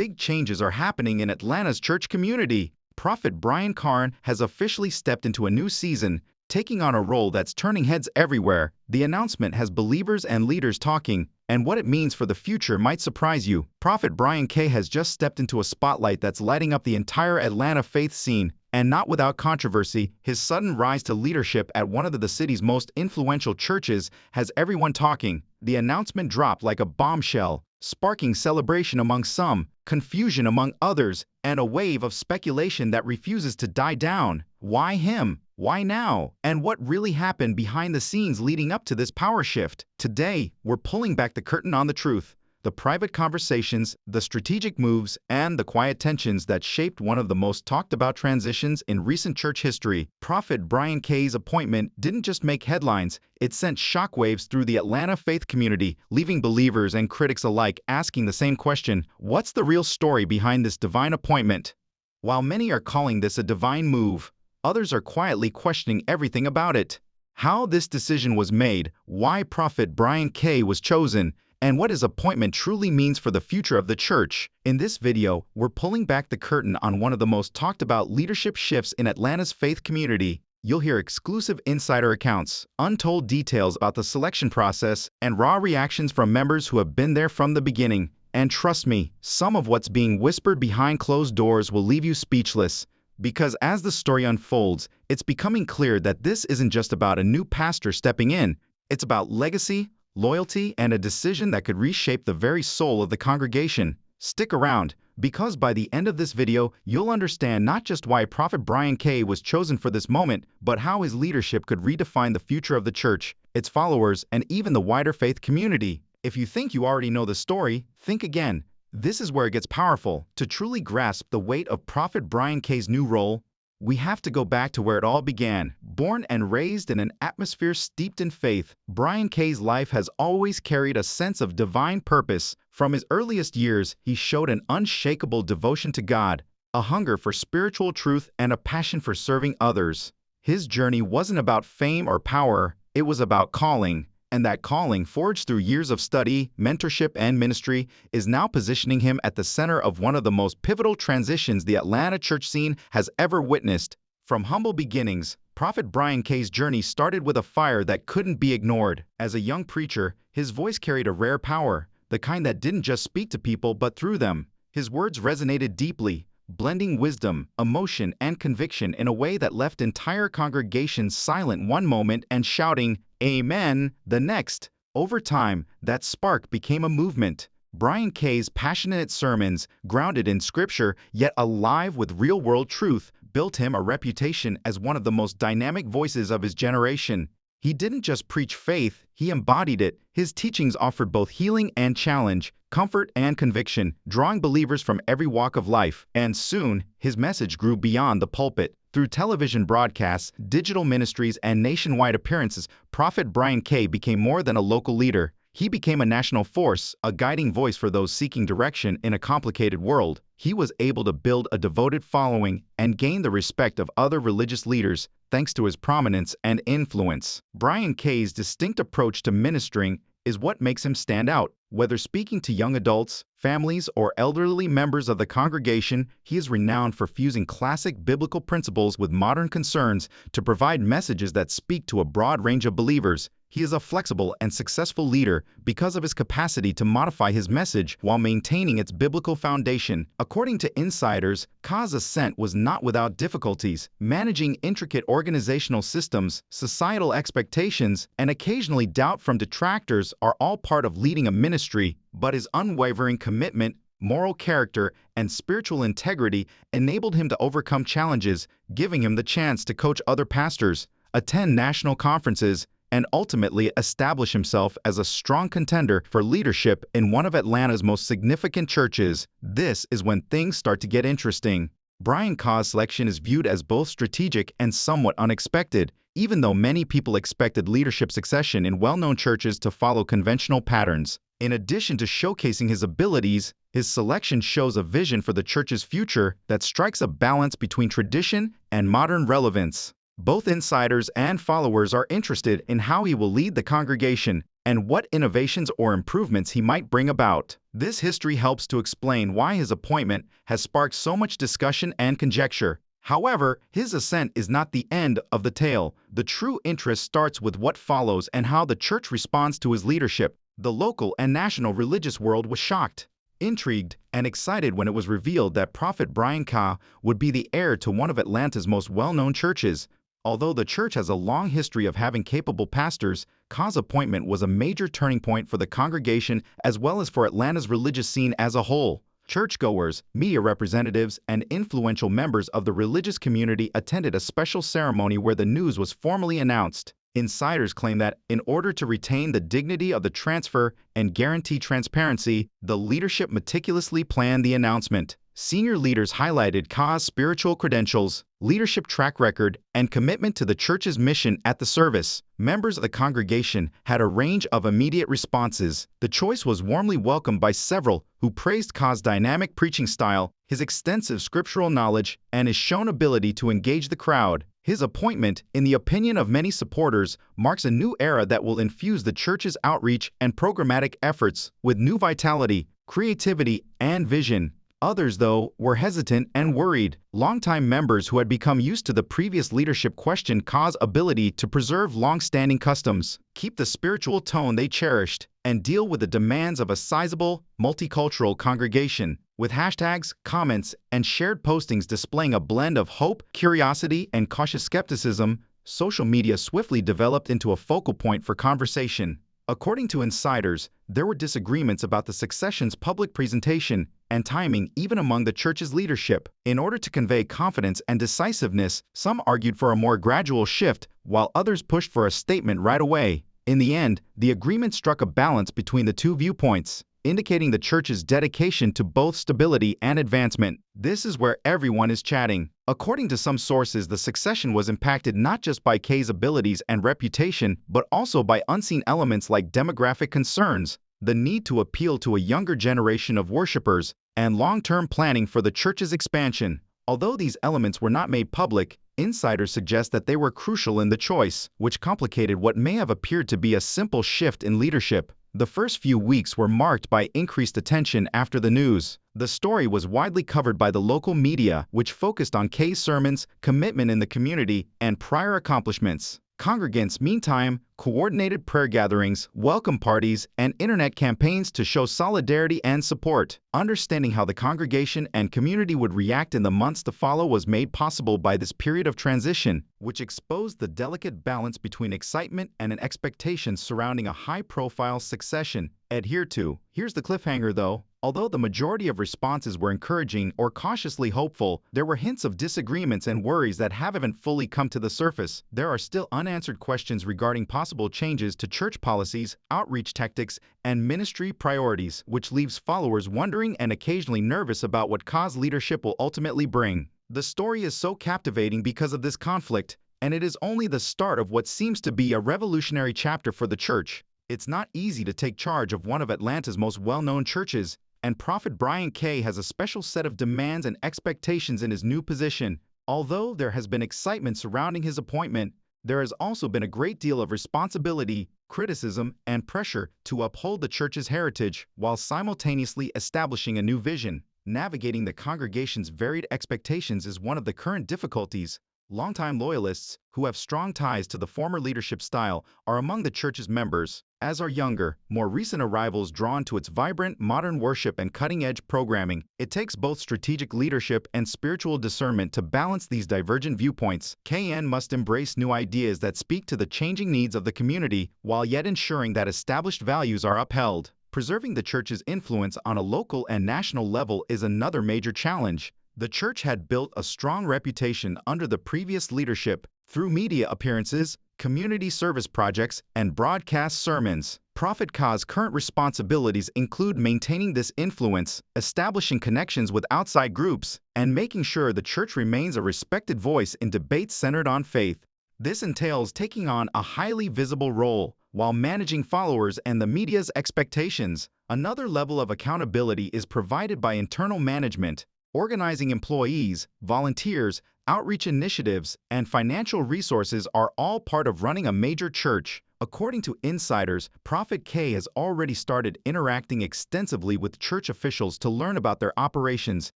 big changes are happening in Atlanta's church community. Prophet Carn has officially stepped into a new season, taking on a role that's turning heads everywhere. The announcement has believers and leaders talking, and what it means for the future might surprise you. Prophet Brian K. has just stepped into a spotlight that's lighting up the entire Atlanta faith scene, and not without controversy. His sudden rise to leadership at one of the city's most influential churches has everyone talking. The announcement dropped like a bombshell, sparking celebration among some, confusion among others, and a wave of speculation that refuses to die down. Why him? Why now? And what really happened behind the scenes leading up to this power shift? Today, we're pulling back the curtain on the truth, the private conversations, the strategic moves, and the quiet tensions that shaped one of the most talked about transitions in recent church history. Prophet Brian K.'s appointment didn't just make headlines, it sent shockwaves through the Atlanta faith community, leaving believers and critics alike asking the same question: what's the real story behind this divine appointment? While many are calling this a divine move, others are quietly questioning everything about it. How this decision was made, why Prophet Brian K. was chosen, and what his appointment truly means for the future of the church. In this video, we're pulling back the curtain on one of the most talked about leadership shifts in Atlanta's faith community. You'll hear exclusive insider accounts, untold details about the selection process, and raw reactions from members who have been there from the beginning. And trust me, some of what's being whispered behind closed doors will leave you speechless. Because as the story unfolds, it's becoming clear that this isn't just about a new pastor stepping in. It's about legacy, loyalty, and a decision that could reshape the very soul of the congregation. Stick around, because by the end of this video, you'll understand not just why Prophet Brian K. was chosen for this moment, but how his leadership could redefine the future of the church, its followers, and even the wider faith community. If you think you already know the story, think again. This is where it gets powerful. To truly grasp the weight of Prophet Brian K.'s new role, we have to go back to where it all began. Born and raised in an atmosphere steeped in faith, Brian K.'s life has always carried a sense of divine purpose. From his earliest years, he showed an unshakable devotion to God, a hunger for spiritual truth, and a passion for serving others. His journey wasn't about fame or power, it was about calling. And that calling, forged through years of study, mentorship, and ministry, is now positioning him at the center of one of the most pivotal transitions the Atlanta church scene has ever witnessed. From humble beginnings, Prophet Brian K.'s journey started with a fire that couldn't be ignored. As a young preacher, his voice carried a rare power, the kind that didn't just speak to people but through them. His words resonated deeply, blending wisdom, emotion, and conviction in a way that left entire congregations silent one moment and shouting, "Amen," the next. Over time, that spark became a movement. Brian K.'s passionate sermons, grounded in scripture yet alive with real-world truth, built him a reputation as one of the most dynamic voices of his generation. He didn't just preach faith, he embodied it. His teachings offered both healing and challenge, comfort and conviction, drawing believers from every walk of life. And soon, his message grew beyond the pulpit. Through television broadcasts, digital ministries, and nationwide appearances, Prophet Brian K. became more than a local leader. He became a national force, a guiding voice for those seeking direction in a complicated world. He was able to build a devoted following and gain the respect of other religious leaders, thanks to his prominence and influence. Brian K.'s distinct approach to ministering is what makes him stand out. Whether speaking to young adults, families, or elderly members of the congregation, he is renowned for fusing classic biblical principles with modern concerns to provide messages that speak to a broad range of believers. He is a flexible and successful leader because of his capacity to modify his message while maintaining its biblical foundation. According to insiders, K's ascent was not without difficulties. Managing intricate organizational systems, societal expectations, and occasionally doubt from detractors are all part of leading a ministry, but his unwavering commitment, moral character, and spiritual integrity enabled him to overcome challenges, giving him the chance to coach other pastors, attend national conferences, and ultimately establish himself as a strong contender for leadership in one of Atlanta's most significant churches. This is when things start to get interesting. Brian K's selection is viewed as both strategic and somewhat unexpected, even though many people expected leadership succession in well-known churches to follow conventional patterns. In addition to showcasing his abilities, his selection shows a vision for the church's future that strikes a balance between tradition and modern relevance. Both insiders and followers are interested in how he will lead the congregation, and what innovations or improvements he might bring about. This history helps to explain why his appointment has sparked so much discussion and conjecture. However, his ascent is not the end of the tale. The true interest starts with what follows and how the church responds to his leadership. The local and national religious world was shocked, intrigued, and excited when it was revealed that Prophet Brian Carn would be the heir to one of Atlanta's most well-known churches. Although the church has a long history of having capable pastors, Carn's appointment was a major turning point for the congregation as well as for Atlanta's religious scene as a whole. Churchgoers, media representatives, and influential members of the religious community attended a special ceremony where the news was formally announced. Insiders claim that, in order to retain the dignity of the transfer and guarantee transparency, the leadership meticulously planned the announcement. Senior leaders highlighted Carn's spiritual credentials, leadership track record, and commitment to the church's mission at the service. Members of the congregation had a range of immediate responses. The choice was warmly welcomed by several who praised Carn's dynamic preaching style, his extensive scriptural knowledge, and his shown ability to engage the crowd. His appointment, in the opinion of many supporters, marks a new era that will infuse the church's outreach and programmatic efforts with new vitality, creativity, and vision. Others, though, were hesitant and worried. Longtime members who had become used to the previous leadership questioned Carn's ability to preserve long-standing customs, keep the spiritual tone they cherished, and deal with the demands of a sizable, multicultural congregation. With hashtags, comments, and shared postings displaying a blend of hope, curiosity, and cautious skepticism, social media swiftly developed into a focal point for conversation. According to insiders, there were disagreements about the succession's public presentation and timing even among the church's leadership. In order to convey confidence and decisiveness, some argued for a more gradual shift, while others pushed for a statement right away. In the end, the agreement struck a balance between the two viewpoints, indicating the church's dedication to both stability and advancement. This is where everyone is chatting. According to some sources, the succession was impacted not just by Carn's abilities and reputation, but also by unseen elements like demographic concerns, the need to appeal to a younger generation of worshipers, and long-term planning for the church's expansion. Although these elements were not made public, insiders suggest that they were crucial in the choice, which complicated what may have appeared to be a simple shift in leadership. The first few weeks were marked by increased attention after the news. The story was widely covered by the local media, which focused on Carn's sermons, commitment in the community, and prior accomplishments. Congregants, meantime, coordinated prayer gatherings, welcome parties, and internet campaigns to show solidarity and support. Understanding how the congregation and community would react in the months to follow was made possible by this period of transition, which exposed the delicate balance between excitement and an expectation surrounding a high-profile succession adhered to. Here's the cliffhanger, though. Although the majority of responses were encouraging or cautiously hopeful, there were hints of disagreements and worries that haven't fully come to the surface. There are still unanswered questions regarding possible changes to church policies, outreach tactics, and ministry priorities, which leaves followers wondering and occasionally nervous about what Carn's leadership will ultimately bring. The story is so captivating because of this conflict, and it is only the start of what seems to be a revolutionary chapter for the church. It's not easy to take charge of one of Atlanta's most well-known churches, and Prophet Brian Carn has a special set of demands and expectations in his new position. Although there has been excitement surrounding his appointment, there has also been a great deal of responsibility, criticism, and pressure to uphold the church's heritage while simultaneously establishing a new vision. Navigating the congregation's varied expectations is one of the current difficulties. Longtime loyalists, who have strong ties to the former leadership style, are among the church's members, as are younger, more recent arrivals drawn to its vibrant, modern worship and cutting-edge programming. It takes both strategic leadership and spiritual discernment to balance these divergent viewpoints. Carn must embrace new ideas that speak to the changing needs of the community, while yet ensuring that established values are upheld. Preserving the church's influence on a local and national level is another major challenge. The church had built a strong reputation under the previous leadership through media appearances, community service projects, and broadcast sermons. Prophet Carn's current responsibilities include maintaining this influence, establishing connections with outside groups, and making sure the church remains a respected voice in debates centered on faith. This entails taking on a highly visible role while managing followers and the media's expectations. Another level of accountability is provided by internal management. Organizing employees, volunteers, outreach initiatives, and financial resources are all part of running a major church. According to insiders, Prophet K has already started interacting extensively with church officials to learn about their operations,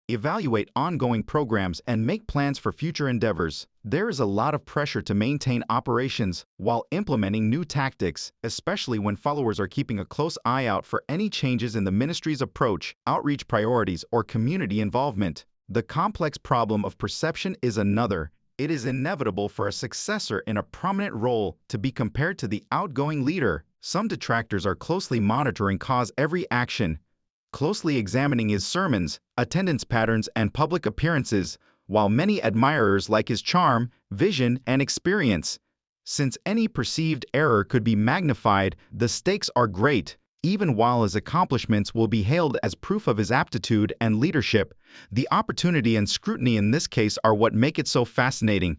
evaluate ongoing programs, and make plans for future endeavors. There is a lot of pressure to maintain operations while implementing new tactics, especially when followers are keeping a close eye out for any changes in the ministry's approach, outreach priorities, or community involvement. The complex problem of perception is another. It is inevitable for a successor in a prominent role to be compared to the outgoing leader. Some detractors are closely monitoring K's every action, closely examining his sermons, attendance patterns, and public appearances, while many admirers like his charm, vision, and experience. Since any perceived error could be magnified, the stakes are great. Even while his accomplishments will be hailed as proof of his aptitude and leadership, the opportunity and scrutiny in this case are what make it so fascinating.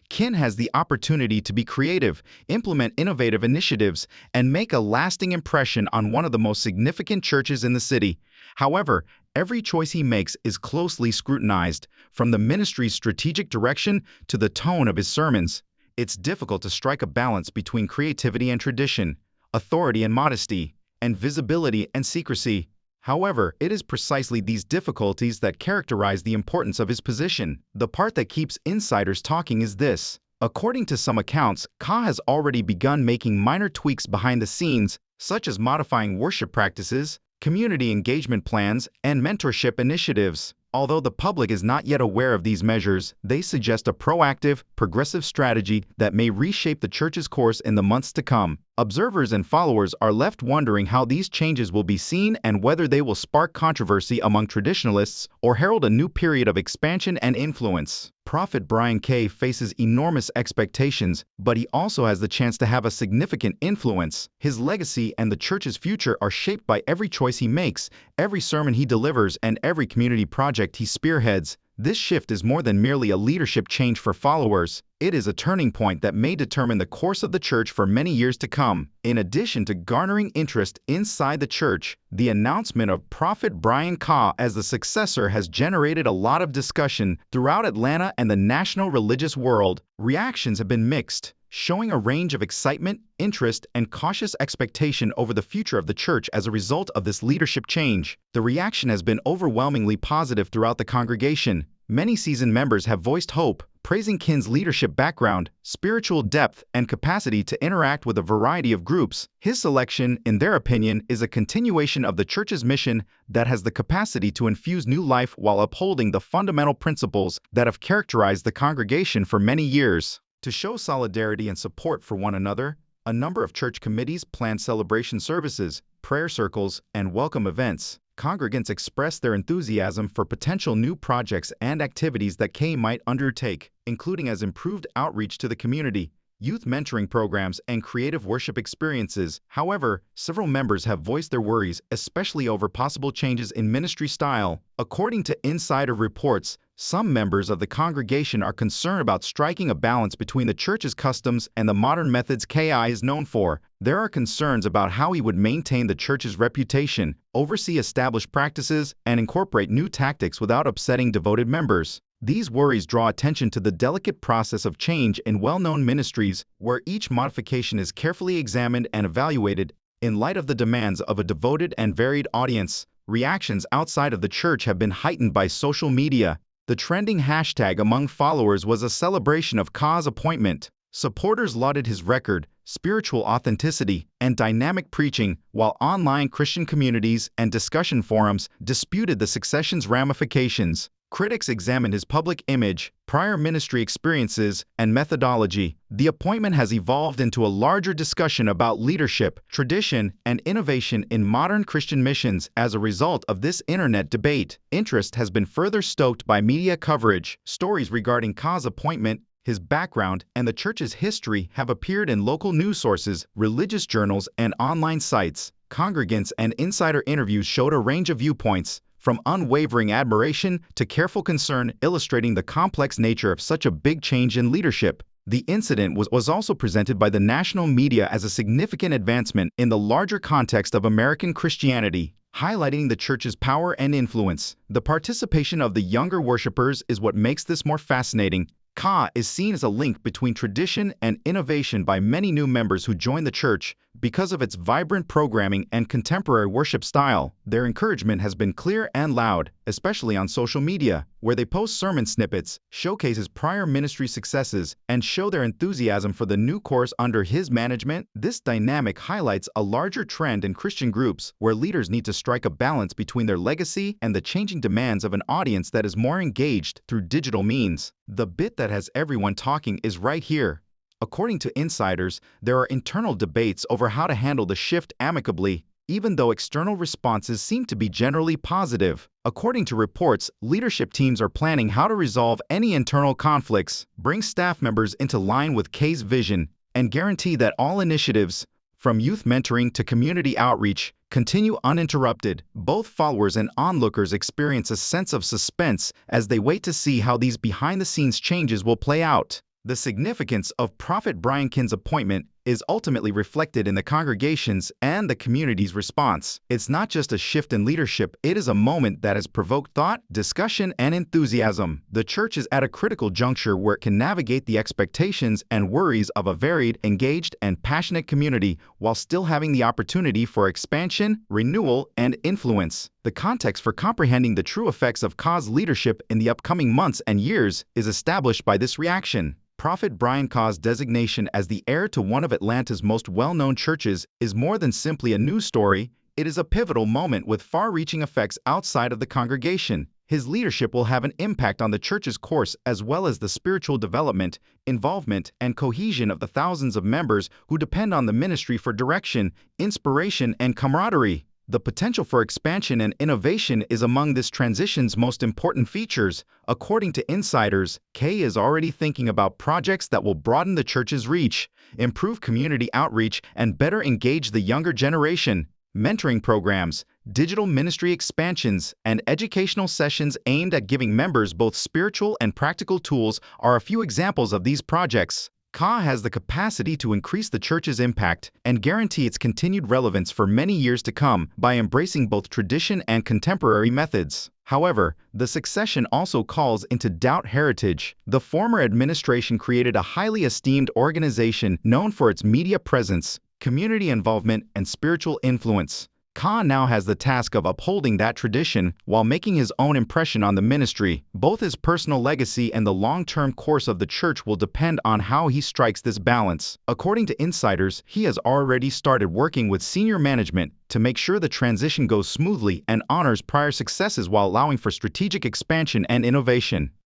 Kin has the opportunity to be creative, implement innovative initiatives, and make a lasting impression on one of the most significant churches in the city. However, every choice he makes is closely scrutinized, from the ministry's strategic direction to the tone of his sermons. It's difficult to strike a balance between creativity and tradition, authority and modesty, and visibility and secrecy. However, it is precisely these difficulties that characterize the importance of his position. The part that keeps insiders talking is this. According to some accounts, Ka has already begun making minor tweaks behind the scenes, such as modifying worship practices, community engagement plans, and mentorship initiatives. Although the public is not yet aware of these measures, they suggest a proactive, progressive strategy that may reshape the church's course in the months to come. Observers and followers are left wondering how these changes will be seen and whether they will spark controversy among traditionalists or herald a new period of expansion and influence. Prophet Brian K faces enormous expectations, but he also has the chance to have a significant influence. His legacy and the church's future are shaped by every choice he makes, every sermon he delivers, and every community project he spearheads. This shift is more than merely a leadership change for followers. It is a turning point that may determine the course of the church for many years to come. In addition to garnering interest inside the church, the announcement of Prophet Brian Ka as the successor has generated a lot of discussion throughout Atlanta and the national religious world. Reactions have been mixed, showing a range of excitement, interest, and cautious expectation over the future of the church as a result of this leadership change. The reaction has been overwhelmingly positive throughout the congregation. Many seasoned members have voiced hope, praising Kin's leadership background, spiritual depth, and capacity to interact with a variety of groups. His selection, in their opinion, is a continuation of the church's mission that has the capacity to infuse new life while upholding the fundamental principles that have characterized the congregation for many years. To show solidarity and support for one another, a number of church committees plan celebration services, prayer circles, and welcome events. Congregants express their enthusiasm for potential new projects and activities that K might undertake, including as improved outreach to the community, youth mentoring programs, and creative worship experiences. However, several members have voiced their worries, especially over possible changes in ministry style. According to insider reports, some members of the congregation are concerned about striking a balance between the church's customs and the modern methods KI is known for. There are concerns about how he would maintain the church's reputation, oversee established practices, and incorporate new tactics without upsetting devoted members. These worries draw attention to the delicate process of change in well-known ministries, where each modification is carefully examined and evaluated in light of the demands of a devoted and varied audience. Reactions outside of the church have been heightened by social media. The trending hashtag among followers was a celebration of Ka's appointment. Supporters lauded his record, spiritual authenticity, and dynamic preaching, while online Christian communities and discussion forums disputed the succession's ramifications. Critics examined his public image, prior ministry experiences, and methodology. The appointment has evolved into a larger discussion about leadership, tradition, and innovation in modern Christian missions. As a result of this internet debate, interest has been further stoked by media coverage. Stories regarding Ka's appointment, his background, and the church's history have appeared in local news sources, religious journals, and online sites. Congregants and insider interviews showed a range of viewpoints, from unwavering admiration to careful concern, illustrating the complex nature of such a big change in leadership. The incident was also presented by the national media as a significant advancement in the larger context of American Christianity, highlighting the church's power and influence. The participation of the younger worshipers is what makes this more fascinating. Ka is seen as a link between tradition and innovation by many new members who join the church. Because of its vibrant programming and contemporary worship style, their encouragement has been clear and loud, especially on social media, where they post sermon snippets, showcase his prior ministry successes, and show their enthusiasm for the new course under his management. This dynamic highlights a larger trend in Christian groups, where leaders need to strike a balance between their legacy and the changing demands of an audience that is more engaged through digital means. The bit that has everyone talking is right here. According to insiders, there are internal debates over how to handle the shift amicably, even though external responses seem to be generally positive. According to reports, leadership teams are planning how to resolve any internal conflicts, bring staff members into line with K's vision, and guarantee that all initiatives, from youth mentoring to community outreach, continue uninterrupted. Both followers and onlookers experience a sense of suspense as they wait to see how these behind-the-scenes changes will play out. The significance of Prophet Brian Carn's appointment is ultimately reflected in the congregation's and the community's response. It's not just a shift in leadership, it is a moment that has provoked thought, discussion, and enthusiasm. The church is at a critical juncture where it can navigate the expectations and worries of a varied, engaged, and passionate community while still having the opportunity for expansion, renewal, and influence. The context for comprehending the true effects of Ka's leadership in the upcoming months and years is established by this reaction. Prophet Brian Carn's designation as the heir to one of Atlanta's most well-known churches is more than simply a news story. It is a pivotal moment with far-reaching effects outside of the congregation. His leadership will have an impact on the church's course as well as the spiritual development, involvement, and cohesion of the thousands of members who depend on the ministry for direction, inspiration, and camaraderie. The potential for expansion and innovation is among this transition's most important features. According to insiders, K is already thinking about projects that will broaden the church's reach, improve community outreach, and better engage the younger generation. Mentoring programs, digital ministry expansions, and educational sessions aimed at giving members both spiritual and practical tools are a few examples of these projects. Ka has the capacity to increase the church's impact and guarantee its continued relevance for many years to come by embracing both tradition and contemporary methods. However, the succession also calls into doubt heritage. The former administration created a highly esteemed organization known for its media presence, community involvement, and spiritual influence. Ka now has the task of upholding that tradition while making his own impression on the ministry. Both his personal legacy and the long-term course of the church will depend on how he strikes this balance. According to insiders, he has already started working with senior management to make sure the transition goes smoothly and honors prior successes while allowing for strategic expansion and innovation.